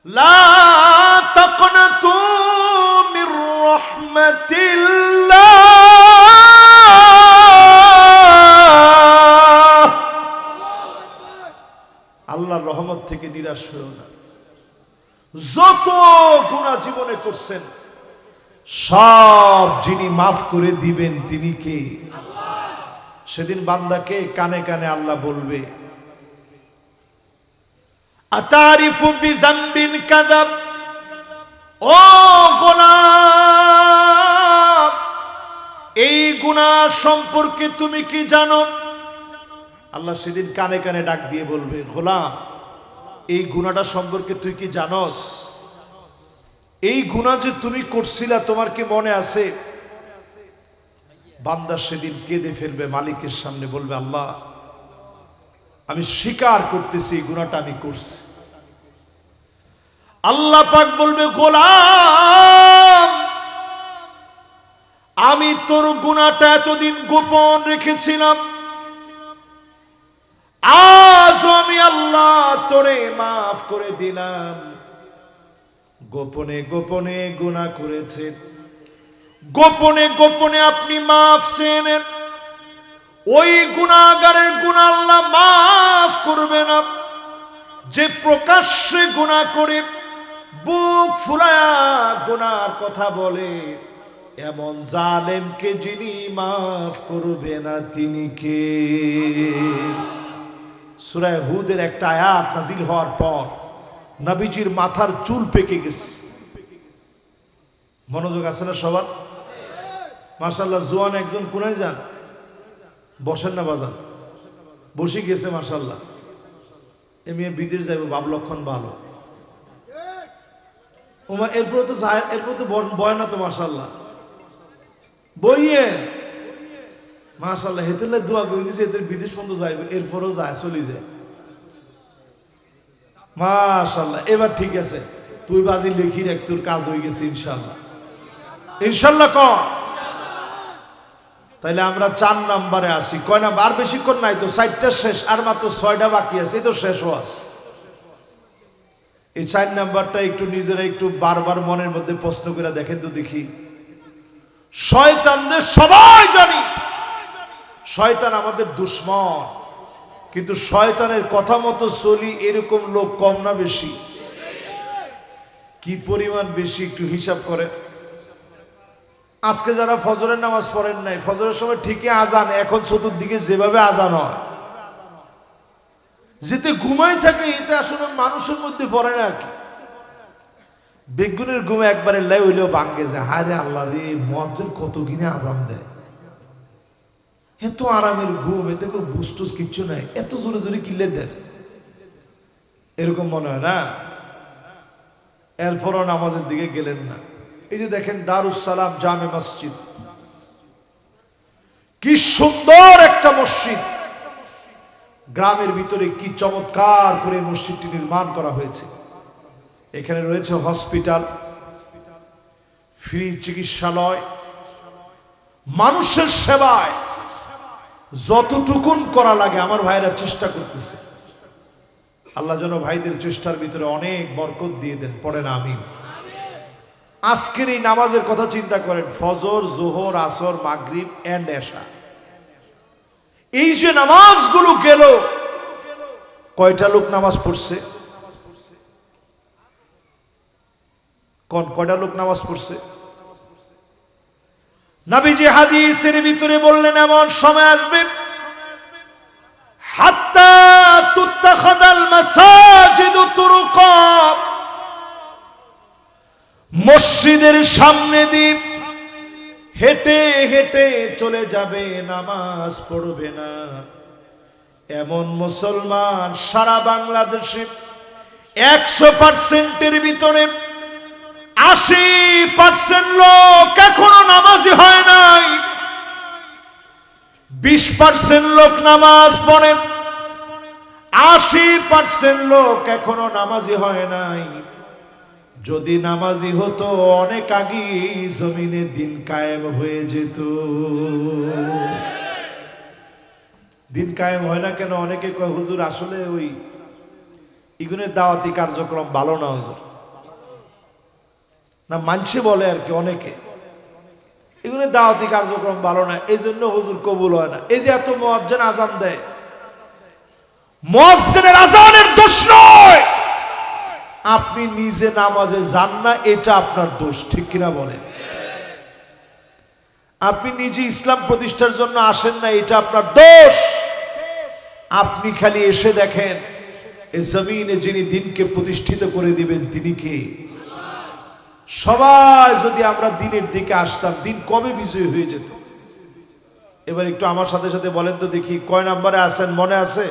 লা তাকনাতু মির রাহমাতিল্লাহ, আল্লাহর রহমত থেকে নিরাশ হও না। যত গুনাহ জীবনে করছেন সব যিনি মাফ করে দিবেন তিনি কে? সেদিন বান্দাকে কানে কানে আল্লাহ বলবে, আতারিফু বিযামবিন কাযাব, ও গোলাম এই গুনাহ সম্পর্কে তুমি কি জানো? আল্লাহ সেদিন কানে কানে ডাক দিয়ে বলবে, গোলাম এই গুনাহটা সম্পর্কে তুই কি জানোস? এই গুনাহ যে তুমি করছিলা তোমার কি মনে আছে? বান্দা সেদিন কেঁদে ফেলবে, মালিকের সামনে বলবে, আল্লাহ আমি স্বীকার করতেছি এই গুনাহটা আমি করছি। আল্লাহ পাক বলবে, গোলাম আমি তোর গুনাহটা এতদিন গোপন রেখেছিলাম, আজ আমি আল্লাহ তোরে মাফ করে দিলাম। গোপনে গোপনে গুনাহ করেছেন, গোপনে গোপনে আপনি মাফ চেয়ে নেন, ওই গুনাহগারের গুনাহ আল্লাহ মাফ করবে না। যে প্রকাশ্যে গুনাহ করে বুক ফুলায়া গুনাহর কথা বলে, এমন জালেমকে যিনি মাফ করবে না তিনি কে? সূরা হুদের একটা আয়াত নাজিল হওয়ার পর নবীজির মাথার চুল পেকে গেছে। মনোযোগ আছে না সবার? মাশাআল্লাহ, জোয়ান একজন কোনায় যান, বসেন না বাজান, বসে গেছে মাশাআল্লাহ। এমনি বিদেশ যাইব, বাপ লক্ষণ ভালো। ওমা এরপরে তো যায়, এরপর তো বয় না তো মাশাআল্লাহ, বইয়ে মাশাআল্লাহ। হেতেলে দোয়া করে দিয়েছে, এদের বিদেশ পর্যন্ত যাইবে, এরপরও যায়, চলে যায় মাশাআল্লাহ। এবার ঠিক আছে, তুই বাজি লিখি রাখ, তোর কাজ হয়ে গেছে ইনশাআল্লাহ। ইনশাআল্লাহ কর। তাইলে আমরা 4 নম্বরে আসি। কয় না, আর বেশিক্ষণ নাই তো, 4টা শেষ, আর মাত্র 6টা বাকি আছে, এই তো শেষ হওয়াস। এই 4 নাম্বারটা একটু নিজেরা একটু বারবার মনের মধ্যে প্রশ্ন করে দেখেন তো দেখি। শয়তানদের সবাই জানি, শয়তান আমাদের দুশ্মন, কিন্তু শয়তানের কথা মতো চলি এরকম লোক কম না বেশি? কি পরিমাণ বেশি একটু হিসাব করে। আজকে যারা ফজরের নামাজ পড়েন নাই, ফজরের সময় ঠিকই আজান, এখন চতুর্দিকে যেভাবে আজান হয়, যেতে ঘুমাই থাকে, এতে আসলে মানুষের মধ্যে পড়ে না আর কি। বেগুনের ঘুম একবারে লাই হইলেও ভাঙ্গে যায়। হায় রে আল্লাহ রে, মুয়াজ্জিন কত কিনে আজান দেয়, এত আরামের ঘুম, এতে কেউ বুস্টুস কিচ্ছু নাই, এত জোরে জোরে কিল্লে দেন, এরকম মনে হয় না? এরপরও নামাজের দিকে গেলেন না। এই যে দেখেন দারুস সালাম জামে মসজিদ, কি সুন্দর একটা মসজিদ, গ্রামের ভিতরে কি চমৎকার করে মসজিদটি নির্মাণ করা হয়েছে। এখানে রয়েছে হসপিটাল, ফ্রি চিকিৎসালয়, মানুষের সেবায় যতটুকুন করা লাগে আমার ভাইরা চেষ্টা করতেছে। আল্লাহ যেন ভাইদের চেষ্টার ভিতরে অনেক বরকত দিয়ে দেন, পড়েন আমিন। আজকের এই নামাজের কথা চিন্তা করেন, ফজর, জোহর, আসর, মাগরিব এন্ড এশা, এই যে নামাজগুলো গেল, কয়টা লোক নামাজ পড়ছে? কয়টা লোক নামাজ পড়ছে? নবীজি হাদিসের ভিতরে বললেন, এমন সময় আসবে হাত্তা তুত্তাখাযাল মাসাজিদু তুরুকা, মসজিদের সামনে দিয়ে হেঁটে হেঁটে চলে যাবে, নামাজ পড়বে না এমন মুসলমান সারা বাংলাদেশে 100%-এর ভিতরে 80% লোক এখনো নামাজি হয় নাই। 20% লোক নামাজ পড়ে, 80% লোক এখনো নামাজি হয় নাই। যদি নামাজি হতো অনেক আগে জমিনে দিন কায়েম হয়ে যেত। দিন কায়েম হয় না কেন? অনেকে কয় হুজুর আসলে ওই ইগুনের দাওয়াতি কার্যক্রম ভালো না হুজুর। না মানসে বলে আর কি অনেকে, এগুলো দাওয়াতি কার্যক্রম ভালো না, এই জন্য হুজুর কবুল হয় না। এই যে এত মুয়াজ্জিন আজান দেয়, মুয়াজ্জিনের আজানের দোষ নয়, আপনি নিজে নামাজে যান না, এটা আপনার দোষ, ঠিক কিনা বলেন? আপনি নিজে ইসলাম প্রতিষ্ঠার জন্য আসেন না, এটা আপনার দোষ। আপনি খালি এসে দেখেন এই জমিনে যিনি দিনকে প্রতিষ্ঠিত করে দিবেন তিনি কে? সবাই যদি আমরা দিনের দিকে আসতাম, দিন কবে বিজয় হয়ে যেত। এবার একটু আমার সাথে সাথে বলেন তো দেখি, কয় নাম্বারে আছেন মনে আছে?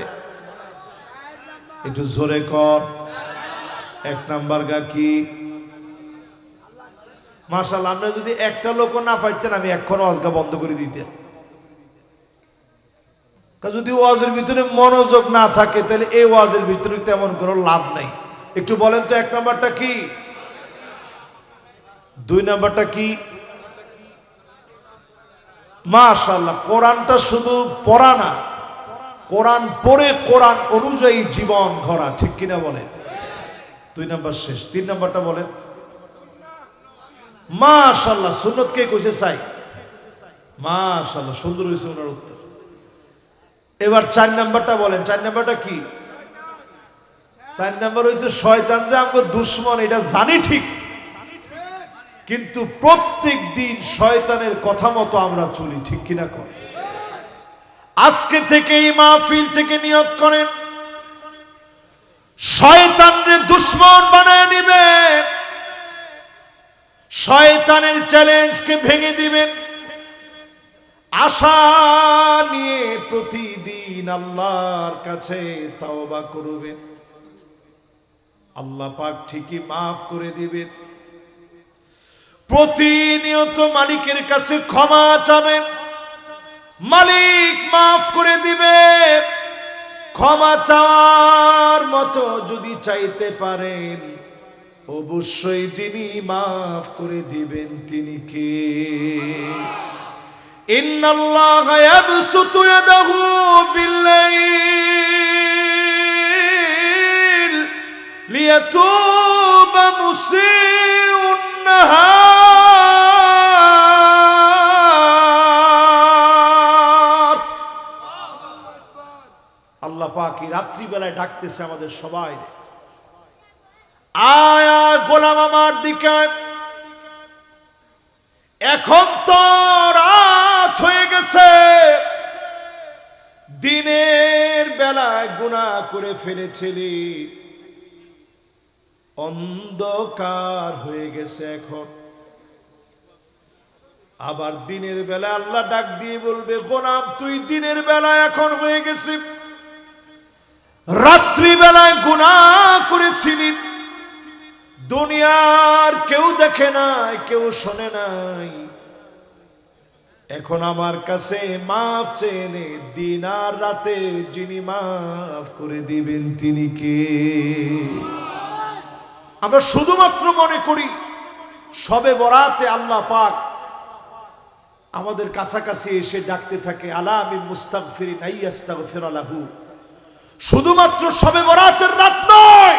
একটু জোরে কর। 1 নাম্বার গা কি? মাশাআল্লাহ, আমরা যদি একটা লোক না পাইতেন আমি এখনো ওয়াজ বন্ধ করে দিতেন। যদি ওয়াজের ভিতরে মনোযোগ না থাকে তাহলে এই ওয়াজের ভিতরে তেমন কোনো লাভ নাই। একটু বলেন তো 1 নাম্বারটা কি, 2 নাম্বারটা কি? মাশাআল্লাহ, কোরআনটা শুধু পড়া না, কোরআন পড়ে কোরআন অনুযায়ী জীবন গড়া, ঠিক কিনা বলেন? 2 নাম্বার শেষ। 3 নাম্বারটা বলেন। মাশাআল্লাহ, সুন্নত কে কইছে চাই? মাশাআল্লাহ, সুন্দর হয়েছে ওনার উত্তর। এবার 4 নাম্বারটা বলেন। 4 নাম্বারটা কি? 4 নাম্বার হয়েছে শয়তান যে আমাদের দুশ্মন, এটা জানি ঠিক, কিন্তু প্রত্যেক দিন শয়তানের কথা মতো আমরা চলি, ঠিক কিনা কর? আজকে থেকে এই মাহফিল থেকে নিয়ত করেন শয়তানরে দুশ্মন বানায় নিবেন, শয়তানের চ্যালেঞ্জকে ভেঙে দিবেন, আশা নিয়ে প্রতিদিন আল্লাহর কাছে তাওবা করবেন। আল্লাহ পাক ঠিকই মাফ করে দিবেন। প্রতিনিয়ত মালিকের কাছে ক্ষমা চাবেন, মালিক মাফ করে দিবে। ক্ষমা চাওয়ার মতো যদি চাইতে পারেন, অবশ্যই যিনি মাফ করে দিবেন তিনি কে? ইন্নাল্লাহা ইয়াবসুতু ইয়াদাহু বিল্লাইল লিয়াতুবা মুসিউন নাহার। আল্লাহ পাক এই রাত্রিবেলায় ডাকতেছে আমাদের সবাই, আয়া গোলাম আমার দিকে, এখন তো রাত হয়ে গেছে, দিনের বেলায় গুনাহ করে ফেলেছিলি, অন্ধকার হয়ে গেছে এখন। আবার দিনের বেলা আল্লাহ ডাক দিয়ে বলবে, গোলাম তুই দিনের বেলায় এখন হয়ে গেছে, রাত্রি বেলায় গুনাহ করেছিলি, দুনিয়ার কেউ দেখে নাই, কেউ শোনে নাই, এখন আমার কাছে মাফ চেয়ে নে। দিন আর রাতে যিনি মাফ করে দিবেন তিনি কে? আমরা শুধুমাত্র মনে করি শবে বরাতে আল্লাহ পাক আমাদের কাছাকাছি এসে ডাকতে থাকে, আলা মিন মুস্তাগফিরিন আইয়াস্তাগফির লাহু। শুধুমাত্র শবে বরাতের রাত নয়,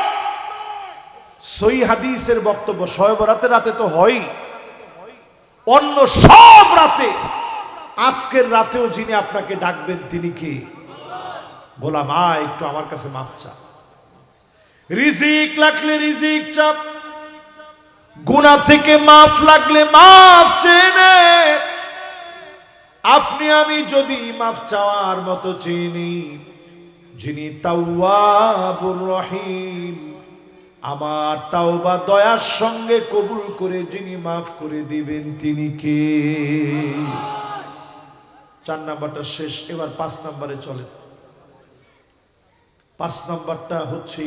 সহিহ হাদিসের বক্তব্য শবে বরাতের রাতে তো হয়, অন্য সব রাতে, আজকের রাতেও যিনি আপনাকে ডাকবেন তিনি কে? গোলাম আয় একটু আমার কাছে মাফ চা। রিজিক লাগলে রিজিক চাপ, গুনাহ থেকে মাফ লাগলে মাফ চেয়ে নে। আপনি আমি যদি মাফ চাওয়ার মতো চিনি, যিনি তাওয়াবুর রহিম, আমার তাওবা দয়ার সঙ্গে কবুল করে যিনি মাফ করে দিবেন তিনি কে? 4 নাম্বারটা শেষ। এবার 5 নাম্বারে চলেন। 5 নাম্বারটা হচ্ছে,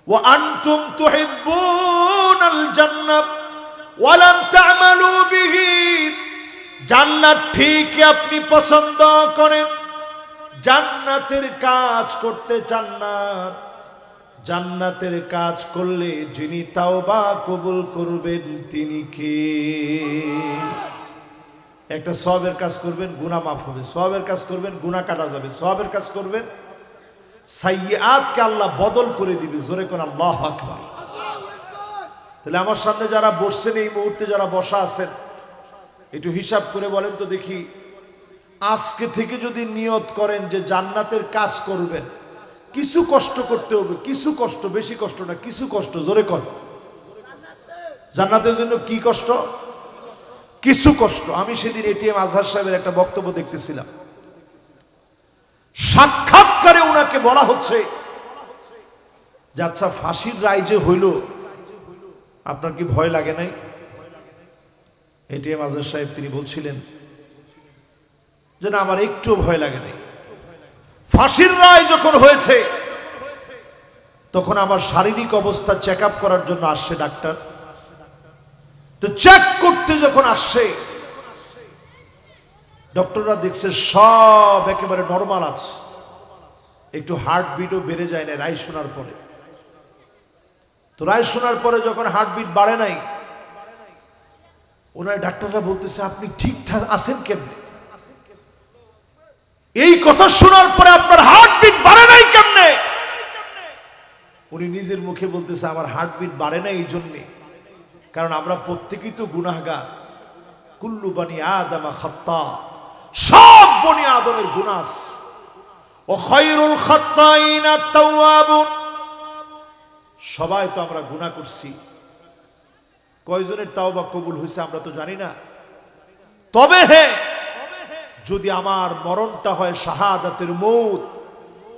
ওয়া আনতুম তুহিব্বুনাল জান্নাহ ওয়া লাম তা'মালু বিহি। জান্নাত ঠিক আপনি পছন্দ করেন, জান্নাতের কাজ করতে চান না, জান্নাতের কাজ করলে যিনি তাওবা কবুল করবেন তিনি কে? একটা সওয়াবের কাজ করবেন, গুনাহ মাফ হবে, সওয়াবের কাজ করবেন, গুনাহ কাটা যাবে, সওয়াবের কাজ করবেন, সাইয়্যাতকে আল্লাহ বদল করে দিবে। জোরে কোন আল্লাহু আকবার। তাহলে আমার সামনে যারা বসছেন, এই মুহূর্তে যারা বসা আছেন, একটু হিসাব করে বলেন তো দেখি, আজকে থেকে যদি নিয়ত করেন যে জান্নাতের কাজ করবেন, কিছু কষ্ট করতে হবে, কিছু কষ্ট, বেশি কষ্ট না, কিছু কষ্ট, জোরে কর। জান্নাতের জন্য কি কষ্ট? কিছু কষ্ট। আমি সেদিন এটিএম আজহার সাহেবের একটা বক্তব্য দেখতেছিলাম, সাক্ষাৎকারে ওনাকে বলা হচ্ছে যে আচ্ছা, ফাঁসির রায় যে হইল, আপনার কি ভয় লাগে নাই? এটিএম আজহার সাহেব তিনি বলছিলেন যে না, আমার একটু ভয় লাগে নাই। ফাঁসির রায় যখন হয়েছে তখন আমার শারীরিক অবস্থা চেক আপ করার জন্য আসছে ডাক্তার। তো চেক করতে যখন আসছে, ডক্টররা দেখছে সব একেবারে নরমাল আছে, একটু হার্টবিটও বেড়ে যায় না রায় শোনার পরে। তো রায় শোনার পরে যখন হার্টবিট বাড়ে নাই, ওনার ডাক্তাররা বলতেছে আপনি ঠিকঠাক আছেন কেমনে? এই কথা শোনার পরে আপনার হার্টবিট বাড়ে নাই কেমনে? উনি নিজের মুখে বলতেছে আমার হার্টবিট বাড়ে না এই জন্যে, কারণ আমরা প্রত্যেকেই তো গুনাহগার। কুল্লু বানি আদম খাত্তা, সব বনি আদমের গুনাহ আছে। ও খায়রুল খাত্তাইনা তাওয়াবুন, সবাই তো আমরা গুনাহ করছি। কয়জনের তাওবা কবুল হয়েছে আমরা তো জানি না। তবে হ্যাঁ, যদি আমার মরণটা হয় শাহাদাতের মউত,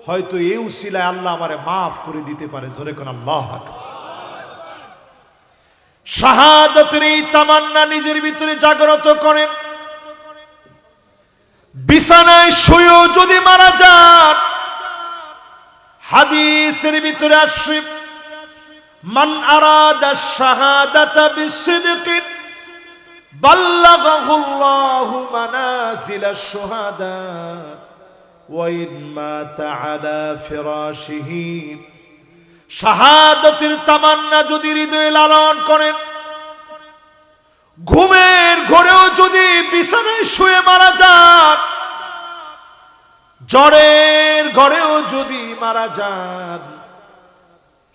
হয়তো এই উসিলায় আল্লাহ আমারে মাফ করে দিতে পারে। জোরে কোন আল্লাহু আকবার। শাহাদাতের এই তামান্না নিজের ভিতরে জাগ্রত করেন। বিছানায় শুয়েও যদি মারা যান, হাদিসের ভিতরে আসছে মান আরাদা শাহাদাতা বিসিদকিন বাল্লাগাহুল্লাহু মানাজিলাশ শুহাদা ওয়া ইন মাতা আলা ফিরাশিহি। শাহাদাতের তামান্না যদি হৃদয়ে লালন করেন, ঘুমের ঘোরেও যদি বিছানায় শুয়ে মারা যান, জ্বরের ঘরেও যদি মারা যান,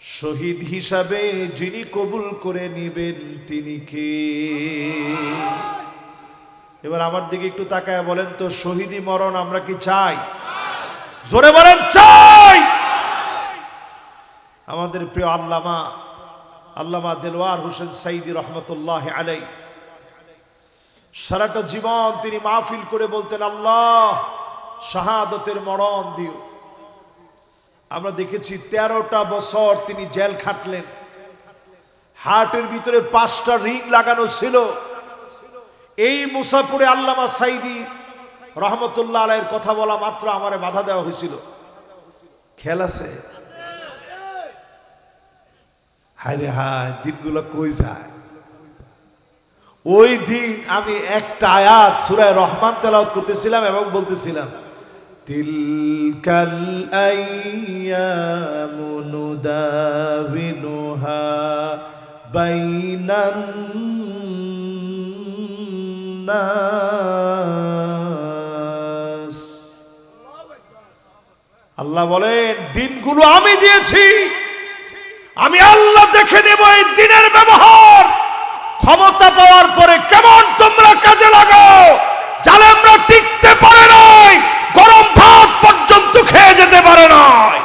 শহীদ হিসাবে যিনি কবুল করে নিবেন তিনি কে? এবার আমার দিকে একটু তাকায় বলেন তো, শহীদি মরণ আমরা কি চাই? জোরে বলেন চাই। আমাদের প্রিয় আল্লামা দেলওয়ার হোসেন সাইদি রহমতুল্লাহ আলাইহি সারাটা জীবন তিনি মাহফিল করে বলতেন, আল্লাহ শাহাদতের মরণ দিও। আমরা দেখেছি 13টা বছর তিনি জেল খাটলেন। হার্টের ভিতরে 5টা রিং লাগানো ছিল। এই মুসাফিরে আল্লামা সাইদি রহমতুল্লাহ আলাইহির কথা বলা মাত্র আমারে বাধা দেওয়া হয়েছিল। খেয়াল আছে? হায় রে হায়, দিনগুলো কই যায়। ওই দিন আমি একটা আয়াত সূরা রহমান তেলাওয়াত করতেছিলাম এবং বলতেছিলাম, তিলকাল আইয়ামু নুদাবিনুহা বাইনান নাস। আল্লাহ বলেন, দিনগুলো আমি দিয়েছি, আমি আল্লাহ দেখে নেব এই দিনের ব্যবহার। ক্ষমতা পাওয়ার পরে কেমন তোমরা কাজে লাগাও। জালেমরা টিকতে পারে নাই, গরম ভাত পর্যন্ত খেয়ে যেতে পারে নাই।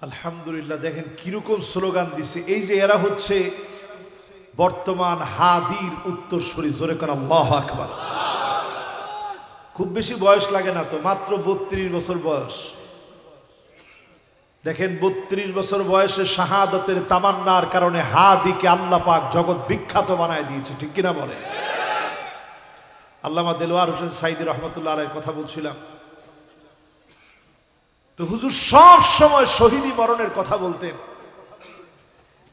আলহামদুলিল্লাহ, দেখেন কিরকম স্লোগান দিছে। এই যে এরা হচ্ছে বর্তমান হাদির উত্তরসূরি। জোরে কোন আল্লাহু আকবার। খুব বেশি বয়স লাগে না তো, মাত্র 32 বছর বয়স। দেখেন 32 বছর বয়সে শাহাদাতের তামান্নার কারণে হাদিকে আল্লাহ পাক জগৎ বিখ্যাত বানায় দিয়েছে। ঠিক কিনা বলে? আল্লামা দেলওয়ার হোসেন সাইদি রহমতুল্লাহ আলাইহির কথা বলছিলাম। তো হুজুর সব সময় শহীদি মরণের কথা বলতেন।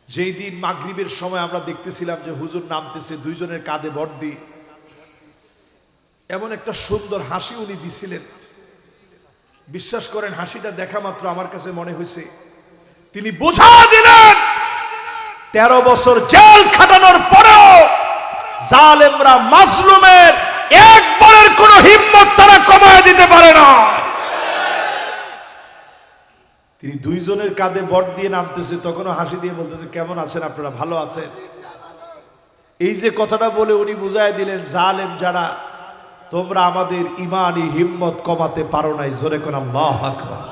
যেই দিন মাগরিবের সময় আমরা দেখতেছিলাম যে হুজুর নামতেছে, দুইজনের কাঁধে ভর দিয়ে এমন একটা সুন্দর হাসি উনি দিছিলেন। বিশ্বাস করেন, হাসিটা দেখা মাত্র আমার কাছে মনে হয়েছে তিনি বোঝা দিলেন 13 বছর জেল খাটানোর পরেও জালেমরা মাজলুমের একবারের কোনো হিম্মত তারা কমায় দিতে পারে না। তিনি দুইজনের কাঁধে ভর দিয়ে নামতেছে, তখনও হাসি দিয়ে বলতেছে, কেমন আছেন আপনারা, ভালো আছেন? এই যে কথাটা বলে উনি বুঝায় দিলেন, জালেম যারা, তোমরা আমাদের ইমানি হিম্মত কমাতে পারো নাই। জোরে কোন আল্লাহু আকবার।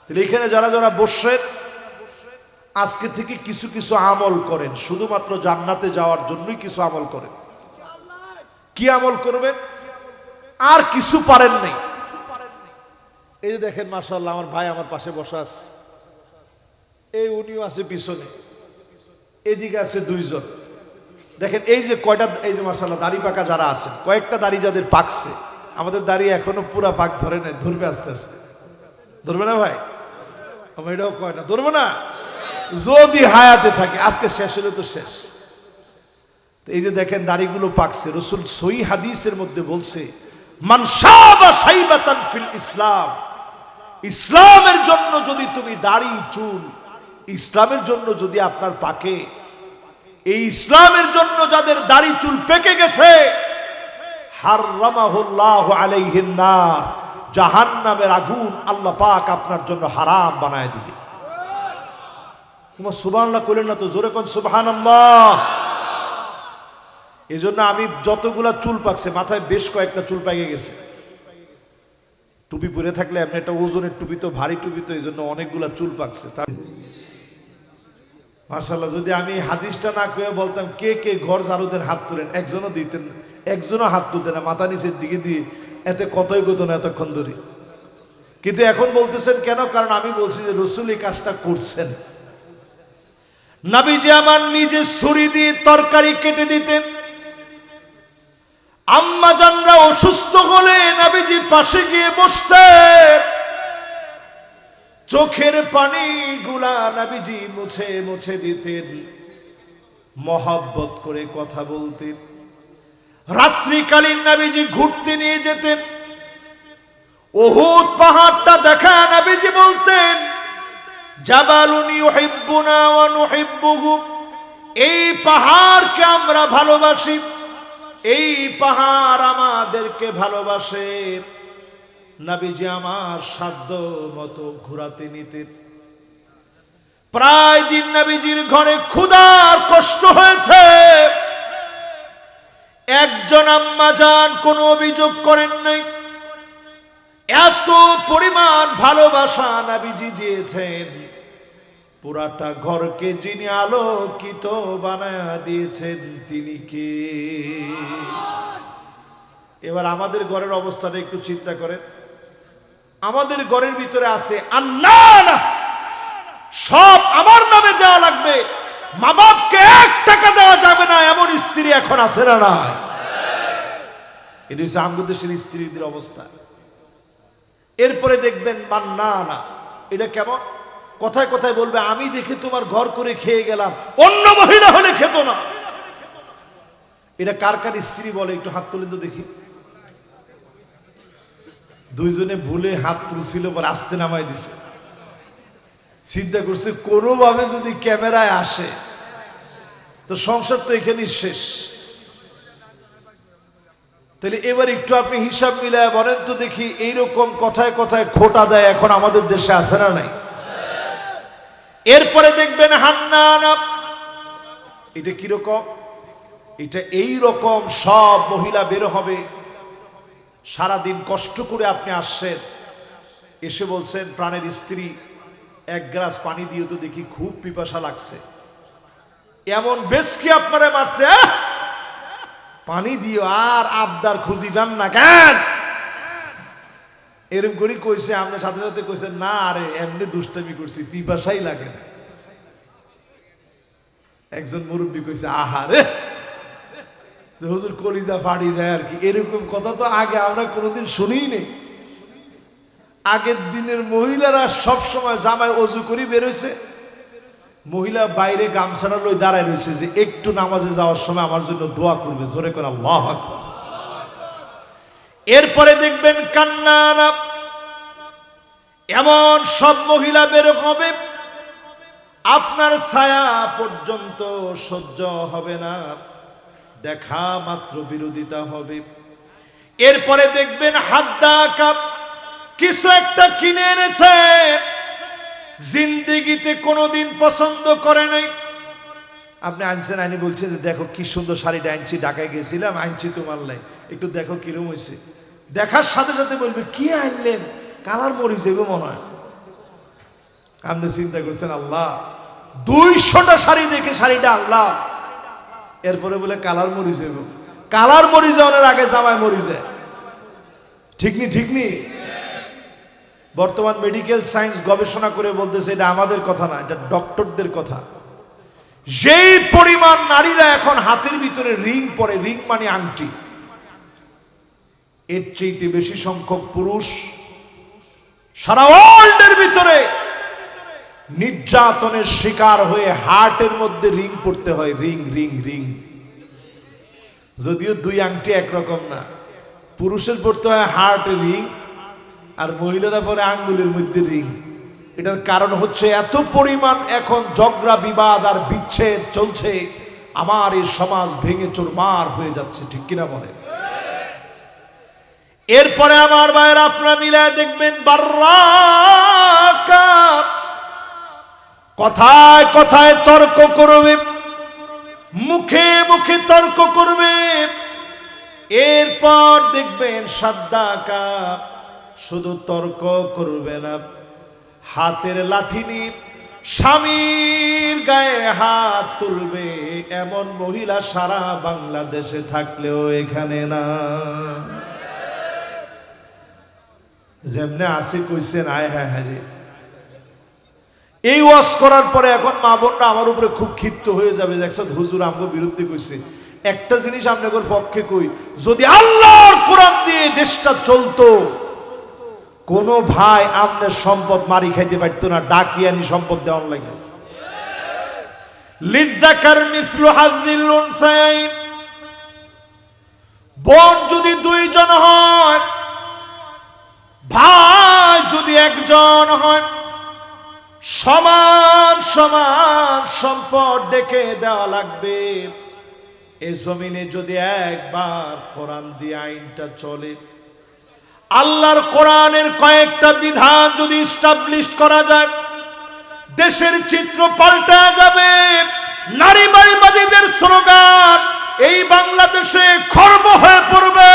তাহলে এখানে যারা যারা বসছেন, আজকে থেকে কিছু কিছু আমল করেন, শুধুমাত্র জান্নাতে যাওয়ার জন্যই কিছু আমল করেন। কি আমল করবেন? আর কিছু পারেন নাই। এই যে দেখেন, মাশাআল্লাহ, আমার ভাই আমার পাশে বসা আছে, এই উনিও আছে পিছনে, এদিকে আছে দুইজন। দেখেন এই যে কয়টা, এই যে মাশাআল্লাহ দাড়ি পাকা যারা আছেন, কয়েকটা দাড়ি যাদের পাকছে, আমাদের দাড়ি এখনো পুরা পাক ধরে নাই, ধরবে আস্তে আস্তে। ধরবে না ভাই? আমার এটাও কয় না, ধরবো না যদি হায়াতে থাকে। আজকে শেষ হলে তো শেষ। তো এই যে দেখেন দাড়িগুলো পাকছে, রাসূল সহিহ হাদিসের মধ্যে বলছে, মান শাবা শাইবাতান ফিল ইসলাম, ইসলামের জন্য যদি তুমি দাড়ি চুল, ইসলামের জন্য যদি আপনার পাকে, এই ইসলামের জন্য যাদের দাড়ি চুল পেকে গেছে, হারামাহুল্লাহু আলাইহিন নার, জাহান্নামের আগুন আল্লাহ পাক আপনার জন্য হারাম বানায় দিবে। তোমার সুবহানাল্লাহ কইলেন না তো? জোরে কোন সুবহানাল্লাহ। এই জন্য আমি যতগুলা চুল পাকছে, মাথায় বেশ কয়েকটা চুল পেকে গেছে। টুপি পরে থাকলে আপনি একটা ওজনের টুপি, তো ভারী টুপি, তো এই জন্য অনেকগুলা চুল পাকছে। মাশাআল্লাহ, যদি আমি হাদিসটা না কয়ে বলতাম কে কে ঘর ঝাড়ু দেন হাত তুলেন, একজনও দিতেন, একজনও হাত তুলতেন না, মাথা নিচের দিকে দিয়ে এতে কতই গত না এতক্ষণ ধরে। কিন্তু এখন বলতেছেন কেন? কারণ আমি বলছি যে রাসূল এই কাজটা করছেন। নবীজি আমার নিজে ছুরি দিয়ে তরকারি কেটে দিতেন। আম্মা জানরা অসুস্থ হলে নবীজি পাশে গিয়ে বসতেন, চোখের পানি গুলা নবীজি মুছে মুছে দিতেন, মহব্বত করে কথা বলতেন। রাত্রিকালীন নবীজি ঘুরতে নিয়ে যেতেন, উহুদ পাহাড়টা দেখা নবীজি বলতেন, জাবালুন ইউহিব্বুনা ওয়া নুহিব্বুহু, এই পাহাড়কে আমরা ভালোবাসি, এই পাহাড় আমাদেরকে ভালোবাসে। নবীজি আমার সাধ্য মতো ঘোরাতে নিতেন। প্রায় দিন নবীজির ঘরে ক্ষুধার কষ্ট হয়েছে, একজন আম্মা জান কোনো অভিযোগ করেন নাই। এত পরিমাণ ভালোবাসা নবীজি দিয়েছেন, পুরাটা ঘরকে যিনি আলোকিত বানায়া দিয়েছেন তিনি কে? এবার আমাদের ঘরের অবস্থাটা একটু চিন্তা করেন। আমাদের ঘরের ভিতরে আছে আন্নানা, সব আমার নামে দেওয়া লাগবে, মা বাপকে 1 টাকা দেওয়া যাবে না, এমন স্ত্রী এখন আছে না নাই? এটা হচ্ছে আমাদের দেশের স্ত্রীদের অবস্থা। এরপরে দেখবেন মান্নানা, এটা কেমন? কথায় কথায় বলবে, আমি দেখে তোমার ঘর করে খেয়ে গেলাম, অন্য মহিলা হলে খেত না। এটা কার কার স্ত্রী বলে? একটু হাত তুলেন তো দেখি। দুইজনে ভুলে হাত তুলছিল, পর আস্তে নামাই দিছে। চিন্তা করছে কোনোভাবে যদি ক্যামেরায় আসে তো সংসার তো এখানেই শেষ। তাহলে এবার একটু আপনি হিসাব মিলায় বলেন তো দেখি, এইরকম কথায় কথায় খোটা দেয় এখন আমাদের দেশে আছে না নাই? এরপরে দেখবেন হান্নানা, এটা কিরকম? এটা এই রকম সব মহিলা বের হবে, সারাদিন কষ্ট করে আপনি আসছেন, এসে বলছেন প্রাণের স্ত্রী 1 গ্লাস পানি দিও তো দেখি, খুব পিপাসা লাগছে। এমন বেশ কি আপনারা মারছে, পানি দিও, আর আবদার খুঁজিবেন না কেন? এরকম করে কইছে, আপনার সাথে সাথে কইছেন না আরে এমনি দুষ্টামি করছি, পিপাসাই লাগে না। একজন মুরব্বী কইছে আহারে, হুজুর কলিজা ফাড়ি যায় আর কি। এরকম কথা তো আগে আমরা কোনোদিন শুনিই নেই। আগের দিনের মহিলারা সব সময় জামায় অজু করে বেরোইছে, মহিলা বাইরে গামছাটা লই দাঁড়ায় রয়েছে যে একটু নামাজে যাওয়ার সময় আমার জন্য দোয়া করবে, জোরে করে আল্লাহু আকবার। এরপরে দেখবেন কান্না, এমন সব মহিলা বের হবে আপনার ছায়া পর্যন্ত সহ্য হবে না, দেখা মাত্র বিরোধিতা হবে। এরপরে দেখবেন হাদ্দা কাপ কিছু একটা কিনে এনেছে, জিন্দেগিতে কোনোদিন পছন্দ করে নাই। আপনি আনছেন, আইনি বলছেন যে দেখো কি সুন্দর শাড়িটা আনছি, ঢাকায় গেছিলাম আনছি তোমার লাই, একটু দেখো কিরম হয়েছে। দেখার সাথে সাথে বলবে কি আনলেন, কালার মরি যাবে মনে হয়। আপনি চিন্তা করছেন আল্লাহ 200টা শাড়ি দেখে শাড়িটা আল্লাহ, এরপরে বলে কালার মরি যাবে। কালার মরি যাওয়ার আগে জামাই মরি যায়, ঠিক নি? ঠিক নি? বর্তমান মেডিকেল সায়েন্স গবেষণা করে বলতেছে এটা আমাদের কথা না, এটা ডক্টরদের কথা। যেই পরিমাণ নারীরা এখন হাতের ভিতরে রিং পরে, রিং মানে আংটি, এর চেয়ে বেশি সংখ্যক পুরুষ সারা ওয়ার্ল্ডের ভিতরে নির্যাতনের শিকার হয়ে হার্টের মধ্যে রিং পড়তে হয়। রিং রিং রিং, যদিও দুই আংটি একরকম না, পুরুষের পড়তে হয় হার্টে রিং আর মহিলারা পরে আঙ্গুলের মধ্যে রিং। এটার কারণ হচ্ছে এত পরিমাণ এখন ঝগড়া বিবাদ আর বিচ্ছেদ চলছে, আমার এই সমাজ ভেঙে চুরমার হয়ে যাচ্ছে, ঠিক কিনা বলেন? এরপরে আমার ভাইয়েরা আপনারা মিলায় দেখবেন বাররাকা, কথায় কথায় তর্ক করবে, মুখে মুখে তর্ক করবে। এরপর দেখবেন সাদ্দাকা শুধু তর্ক করবে না, হাতের লাঠি নিয়ে স্বামীর গায়ে হাত তুলবে। এমন মহিলা সারা বাংলাদেশে থাকলেও এখানে না। যেমনে আসে কইছেন আয় হ্যাঁ হ্যাঁ রে। এই ওয়াজ করার পরে এখন মা বোনরা আমার উপরে খুব ক্ষিপ্ত হয়ে যাবে, দেখছো হুজুর আমগো বিরুদ্ধে কইছে। একটা জিনিস আপনাদের পক্ষে কই, যদি আল্লাহর কোরআন দিয়ে দেশটা চলতো, কোন ভাই আপনার সম্পদ মারি খাইতে পারতো না, ডাকিয়ানি সম্পদ দেওয়ার লাগে। লিযাকার মিসলু হাযিল উনসায়াইন, বোন যদি দুইজন হয়, ভাই যদি একজন হয়, সমান সমান সম্পদ ডেকে দেওয়া লাগবে। এই জমিনে যদি একবার কোরআন দিয়ে আইনটা চলে, আল্লাহর কোরআনের কয়েকটা বিধান যদি এস্টাবলিশ করা যায়, দেশের চিত্র পাল্টে যাবে। নারীবাদীদের স্লোগান এই বাংলাদেশে খর্ব হয়ে পড়বে।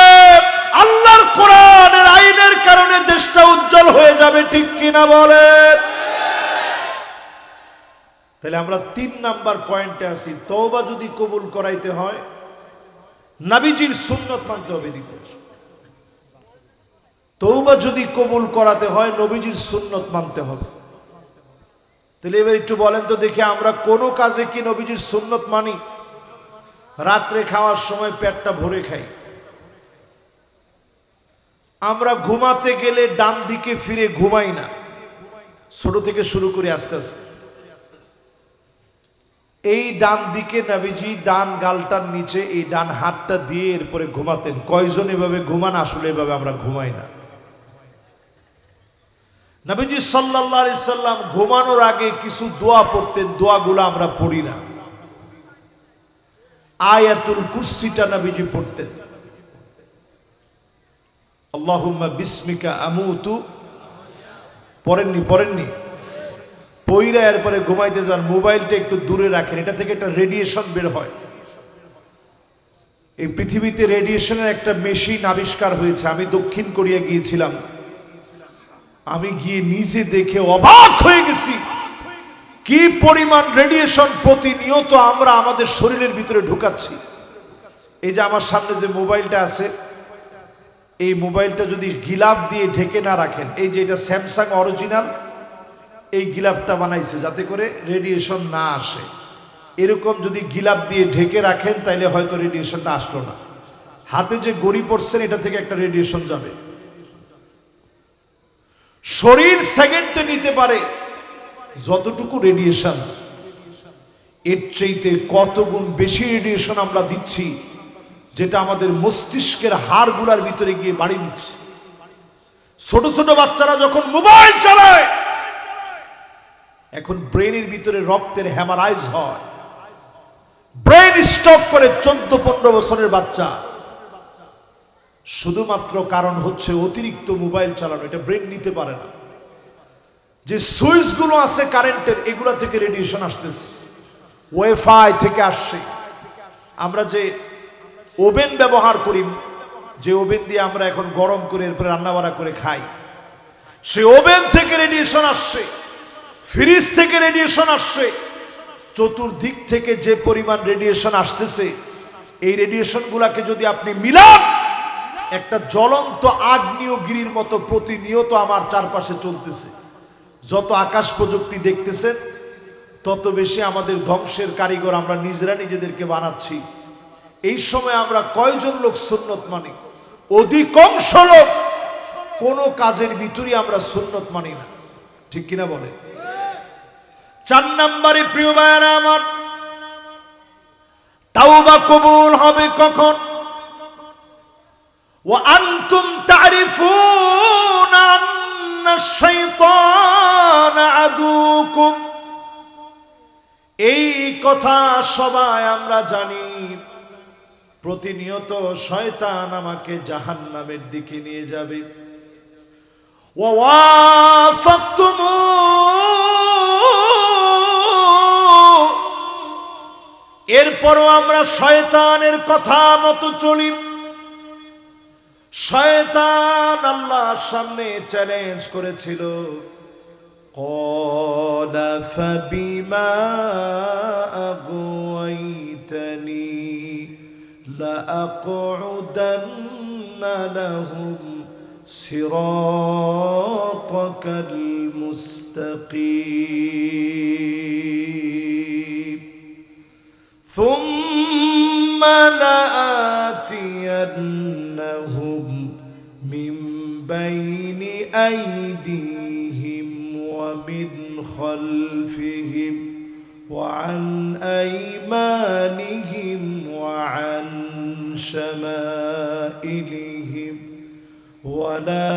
আল্লাহর কোরআনের আইনের কারণে দেশটা উজ্জ্বল হয়ে যাবে, ঠিক কিনা বলেন? তাহলে আমরা 3 নাম্বার পয়েন্টে আছি, তওবা যদি কবুল করাইতে হয় নবীজির সুন্নাত মানতে হবে। তওবা যদি কবুল করাতে হয় নবীজির সুন্নাত মানতে হবে। তাহলে এবার একটু বলেন তো দেখি, আমরা কোন কাজে কি নবীজির সুন্নাত মানি? রাত্রে খাওয়ার সময় পেটটা ভরে খাই, আমরা ঘুমাতে গেলে ডান দিকে ফিরে ঘুমাই না, ছোট থেকে শুরু করে আস্তে আস্তে। এই ডান দিকে নবীজি ডান গালটার নিচে এই ডান হাতটা দিয়ে এরপরে ঘুমাতেন। কয়জন এভাবে ঘুমান? আসলে এভাবে আমরা ঘুমাই না। নবীজি সাল্লাল্লাহু আলাইহি সাল্লাম ঘুমানোর আগে কিছু দোয়া পড়তেন, দোয়াগুলো আমরা পড়ি না। আয়াতুল কুরসিটা নবীজি পড়তেন, আল্লাহুম্মা বিসমিকা আমুতু, পড়েননি? পইরা এরপরে ঘুমাইতে যান। মোবাইলটা একটু দূরে রাখেন, এটা থেকে একটা রেডিয়েশন বের হয়। এই পৃথিবীতে রেডিয়েশনের একটা মেশিন আবিষ্কার হয়েছে। আমি দক্ষিণ কোরিয়া গিয়েছিলাম, আমি গিয়ে নিজে দেখে অবাক হয়ে গেছি কি পরিমাণ রেডিয়েশন প্রতিনিয়ত আমরা আমাদের শরীরের ভিতরে ঢুকাচ্ছি। এই যে আমার সামনে যে মোবাইলটা আছে, এই মোবাইলটা যদি গিলাফ দিয়ে ঢেকে না রাখেন, এই যে এটা স্যামসাং অরিজিনাল, এই গিলাফটা বানাইছে যাতে করে রেডিয়েশন না আসে। এরকম যদি গিলাফ দিয়ে ঢেকে রাখেন তাইলে হয়তো রেডিয়েশনটা আসলো না। হাতে যে গড়ি পড়ছেন এটা থেকে একটা রেডিয়েশন যাবে। শরীর সেকেন্ডে নিতে পারে যতটুকু রেডিয়েশন, এর চাইতে কত গুণ বেশি রেডিয়েশন আমরা দিচ্ছি, যেটা আমাদের মস্তিষ্কের হাড়গুলার ভিতরে গিয়ে বাড়ি দিচ্ছে। ছোট ছোট বাচ্চারা যখন মোবাইল চালায়, এখন ব্রেনের ভিতরে রক্তের হ্যামারাইজ হয়, ব্রেন স্ট্রোক করে 14-15 বছরের বাচ্চা। শুধুমাত্র কারণ হচ্ছে অতিরিক্ত মোবাইল চালানো, এটা ব্রেন নিতে পারে না। যে সুইচ গুলো আছে কারেন্টের, এগুলা থেকে রেডিয়েশন আসতেছে, ওয়াইফাই থেকে আসছে। আমরা যে ওভেন ব্যবহার করি, যে ওভেন দিয়ে আমরা এখন গরম করে এরপরে রান্নাবাড়া করে খাই, সেই ওভেন থেকে রেডিয়েশন আসছে, ফ্রিজ থেকে রেডিয়েশন আসছে। চতুর্দিক থেকে যে পরিমাণ রেডিয়েশন আসতেছে, এই রেডিয়েশন গুলাকে যদি আপনি মিলান, একটা জ্বলন্ত আগ্নেয়গিরির মতো প্রতিনিয়ত আমার চারপাশে চলতেছে। যত আকাশ প্রযুক্তি দেখতেছেন, তত বেশি আমাদের ধ্বংসের কারিগর আমরা নিজেরা নিজেদেরকে বানাচ্ছি। এই সময় আমরা কয়জন লোক সুন্নত মানি? অধিকাংশ লোক কোন কাজের ভিতরে আমরা সুন্নত মানি না, ঠিক কিনা বলে? 4 নম্বরে প্রিয় ভাইরা আমার, তাওবা কবুল হবে কখন? ওয়া আনতুম তারিফুনা আন্না শাইতান আদুকুম। এই কথা সবাই আমরা জানি, প্রতিনিয়ত শয়তান আমাকে জাহান্নামের দিকে নিয়ে যাবে। ওয়া ওয়াফাকতুম, এরপরও আমরা শয়তানের কথা মতো চলি। শয়তান আল্লাহর সামনে চ্যালেঞ্জ করেছিল, ক্বালা ফাবিমা আগওয়াইতানি লাআকউদান্না লাহুম সিরাতাকাল মুস্তাকিম সুম্মা লাআতিয়ান্নাহুম মিন বাইনি আইদিহিম ওয়া মিন খালফিহিম ওয়া আন আইমানিহিম ওয়া আন শামাইলিহিম ওয়া লা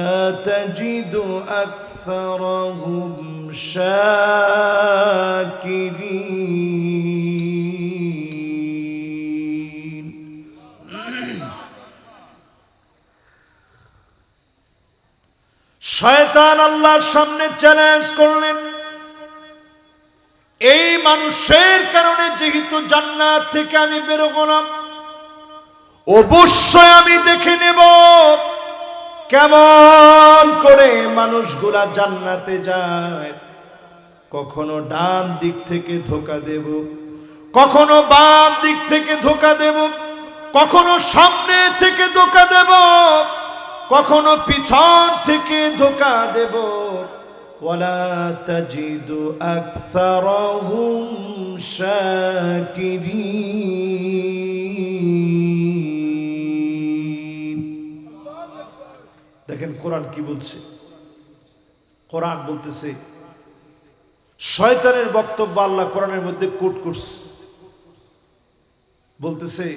তাজিদু আকসারাহুম শাকিরিন। শয়তান আল্লাহর সামনে চ্যালেঞ্জ করলেন, এই মানুষের কারণে যেহেতু জান্নাত থেকে আমি বেরোবো না, অবশ্যই আমি দেখে নেব কেমন করে মানুষগুলা জান্নাতে যায়। কখনো ডান দিক থেকে ধোঁকা দেব, কখনো বাম দিক থেকে ধোঁকা দেব, কখনো সামনে থেকে ধোঁকা দেব, কখনো পিছন থেকে ধোঁকা দেব। ওয়ালা তাজিদু আকসারাহুম শাকিরিন। দেখেন কোরআন কি বলছে। কোরআন বলতেছে, শয়তানের বক্তব্য আল্লাহ কোরআনের মধ্যে কোট করছে, বলতেছে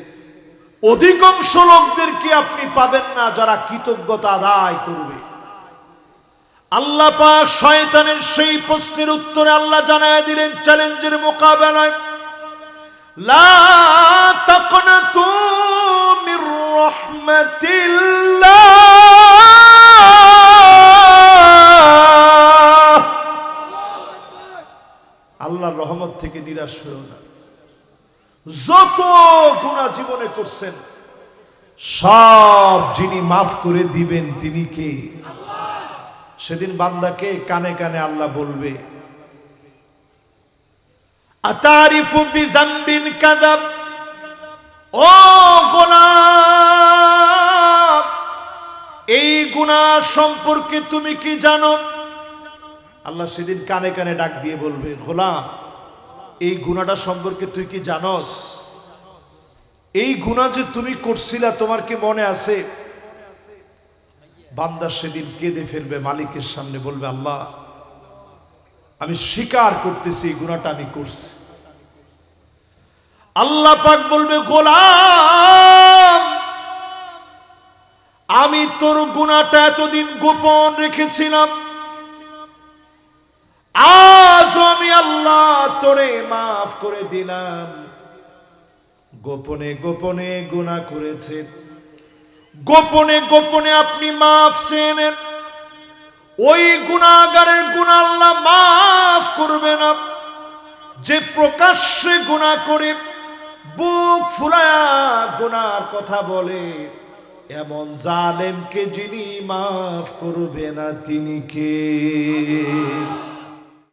অধিকাংশ লোকদেরকে আপনি পাবেন না যারা কৃতজ্ঞতা আদায় করবে। আল্লাহ পাক শয়তানের সেই প্রশ্নের উত্তরে আল্লাহ জানায় দিলেন, চ্যালেঞ্জের মোকাবেলায়, লা তাকনাতু মির রাহমাতিল্লাহ। আল্লাহর রহমত থেকে নিরাশ হয়েও না। যত গুনাহ জীবনে করছেন সব যিনি মাফ করে দিবেন তিনি কে? সেদিন বান্দাকে কানে কানে আল্লাহ বলবে, আতারিফু বিযামবিন কাযাব, ও গোলাম এই গুনাহ সম্পর্কে তুমি কি জানো? আল্লাহ সেদিন কানে কানে ডাক দিয়ে বলবে, গোলাম এই গুনাহটা সম্পর্কে তুই কি জানোস? এই গুনাহ যে তুমি করছিলা তোমার কি মনে আছে? বান্দা সেদিন কেঁদে ফেলবে, মালিকের সামনে বলবে, আল্লাহ আমি স্বীকার করতেছি এই গুনাহটা আমি করছি। আল্লাহ পাক বলবে গোলাম আমি তোর গুনাহটা এতদিন গোপন রেখেছিলাম, আজ আমি আল্লাহ তোরে মাফ করে দিলাম। গোপনে গোপনে গুনাহ করেছেন, গোপনে গোপনে আপনি মাফ চেয়ে নেন, ওই গুনাহগারের গুনাহ আল্লাহ মাফ করবে না। যে প্রকাশ্যে গুনাহ করে বুক ফুলায়া গুনার কথা বলে, এমন জালেমকে যিনি মাফ করবে না তিনি কে?